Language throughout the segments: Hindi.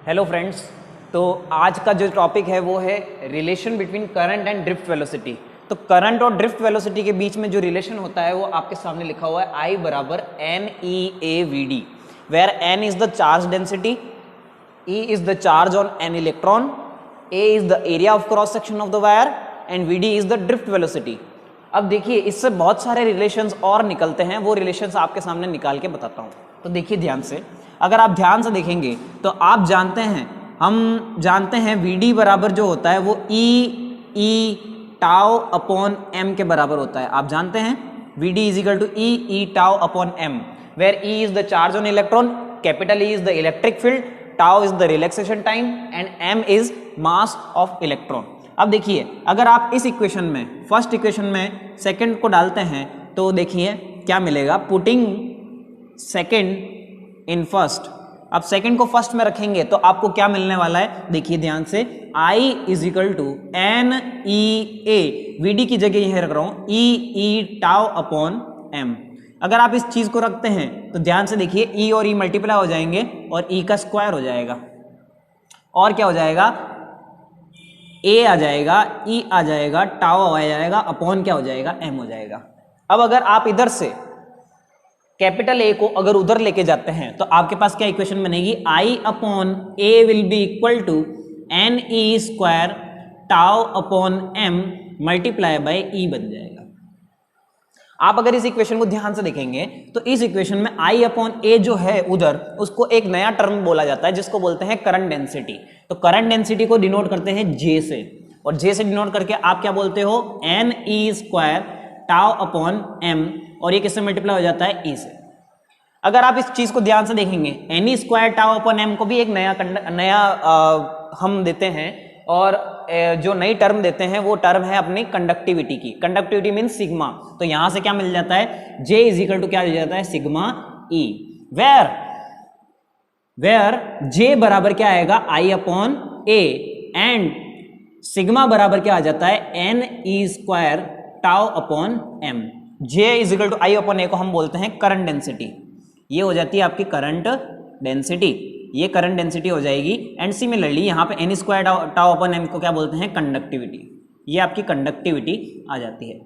हेलो फ्रेंड्स, तो आज का जो टॉपिक है वो है relation between current and drift velocity. तो करंट और ड्रिफ्ट वेलोसिटी के बीच में जो रिलेशन होता है वो आपके सामने लिखा हुआ है I बराबर NEAVD, where N is the charge density, E is the charge on an electron, A is the area of cross section of the wire and VD is the drift velocity. अब देखिए, इससे बहुत सारे रिलेशंस और निकलते हैं, वो रिलेशंस आपके सामने निकाल के बताता हूँ। तो देखिए ध्यान से, अगर आप ध्यान से देखेंगे तो आप जानते हैं, हम जानते हैं VD बराबर जो होता है वो E टाउ अपॉन M के बराबर होता है। आप जानते हैं VD is equal to E tau upon M, where E is the charge on electron, capital E is the electric field, tau is the relaxation time and M is mass of electron. अब देखिए, अगर आप इस इक्वेशन में, फर्स्ट इक्वेशन में सेकंड को डालते हैं तो देखिए क्या मिलेगा, पुटिंग सेकंड इन फर्स्ट। अब सेकंड को फर्स्ट में रखेंगे तो आपको क्या मिलने वाला है, देखिए ध्यान से, I is equal to NEA, VD की जगह यह रख रहा हूं E टाउ अपॉन M। अगर आप इस चीज को रखते हैं तो ध्यान से देखिए, E और E मल्टीप्लाई हो जाएंगे और E का स्क्वायर हो जाएगा, और क्या हो जाएगा, A आ जाएगा, E आ जाएगा, टाउ आ जाएगा, अपॉन क्या हो जाएगा, M हो जाएगा। अब अगर आप इधर से कैपिटल A को अगर उधर लेके जाते हैं तो आपके पास क्या इक्वेशन बनेगी, I upon A will be equal to NE square tau upon M multiply by E बन जाएगा। आप अगर इस इक्वेशन को ध्यान से देखेंगे तो इस इक्वेशन में I अपॉन A जो है उधर, उसको एक नया टर्म बोला जाता है जिसको बोलते हैं करंट डेंसिटी। तो करंट डेंसिटी को डिनोट करते हैं J से, और J से डिनोट करके आप क्या बोलते हो, NE square tau upon M, और ये किससे मल्टीप्लाई हो जाता है, E से। अगर आप इस चीज को ध्यान से देखेंगे, NE square tau upon M को भी एक नया हम देते हैं, और जो नई टर्म देते हैं वो टर्म है अपनी कंडक्टिविटी की। Conductivity mean sigma. तो यहां से क्या मिल जाता है, J इज इक्वल टू क्या मिल जाता है, सिग्मा E, वेयर J बराबर क्या आएगा, I upon A, and sigma बराबर क्या आ जाता है, NE square tau upon M। J is equal to I upon A को हम बोलते हैं करंट डेंसिटी। ये हो जाती है आपकी करंट डेंसिटी, ये करंट डेंसिटी हो जाएगी। एंड सिमिलरली यहाँ पे N square tau upon M को क्या बोलते हैं, कंडक्टिविटी। ये आपकी कंडक्टिविटी आ जाती है।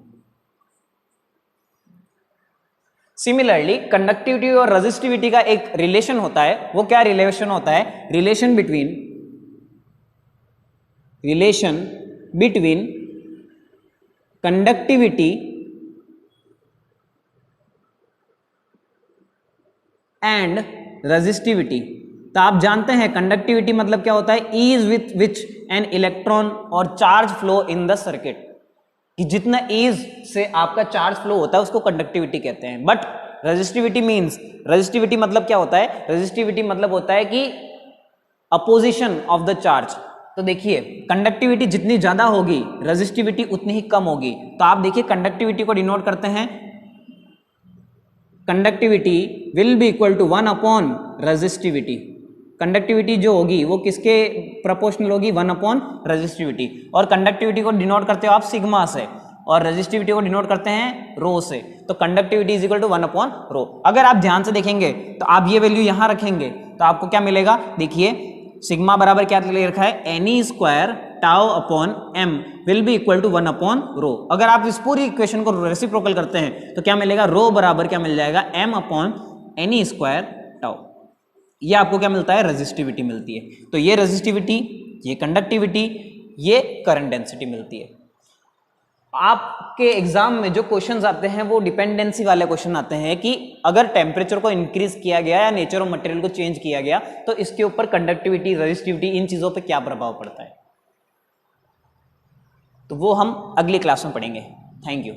सिमिलरली कंडक्टिविटी और रेजिस्टिविटी का एक रिलेशन होता है, वो क्या रिलेशन होता है, relation between conductivity and resistivity. तो आप जानते हैं कंडक्टिविटी मतलब क्या होता है, ease with which an electron और charge flow in the circuit, कि जितना ईज से आपका चार्ज फ्लो होता है उसको कंडक्टिविटी कहते हैं। बट रेजिस्टिविटी मतलब क्या होता है, रेजिस्टिविटी मतलब होता है कि अपोजिशन ऑफ द चार्ज। तो देखिए, कंडक्टिविटी जितनी ज्यादा होगी रेजिस्टिविटी उतनी ही कम होगी। तो आप देखिए, कंडक्टिविटी को डिनोट करते हैं, conductivity will be equal to 1 upon resistivity. Conductivity जो होगी वो किसके प्रोपोर्शनल होगी, 1 अपॉन रेजिस्टिविटी। और कंडक्टिविटी को डिनोट करते हो आप सिग्मा से, और रेजिस्टिविटी को डिनोट करते हैं रो से। तो conductivity is equal to 1 upon rho. अगर आप ध्यान से देखेंगे तो आप ये वैल्यू यहां रखेंगे तो आपको क्या मिलेगा, देखिए सिग्मा बराबर क्या ले रखा है, NE square tau upon M will be equal to 1 upon rho. अगर आप इस पूरी इक्वेशन को रेसिप्रोकल करते हैं तो क्या मिलेगा, रो बराबर क्या मिल जाएगा, M upon NE square tau. ये आपको क्या मिलता है, रेजिस्टिविटी मिलती है। तो ये रेजिस्टिविटी, ये कंडक्टिविटी, ये करंट डेंसिटी मिलती है। आपके एग्जाम में जो क्वेश्चंस आते हैं वो डिपेंडेंसी वाले क्वेश्चन आते हैं, कि अगर टेम्परेचर को इंक्रीज किया गया या नेचर ऑफ मटेरियल को चेंज किया गया तो इसके ऊपर कंडक्टिविटी, रेजिस्टिविटी, इन चीजों पे क्या प्रभाव पड़ता है। तो वो हम अगली क्लास में पढ़ेंगे। Thank you.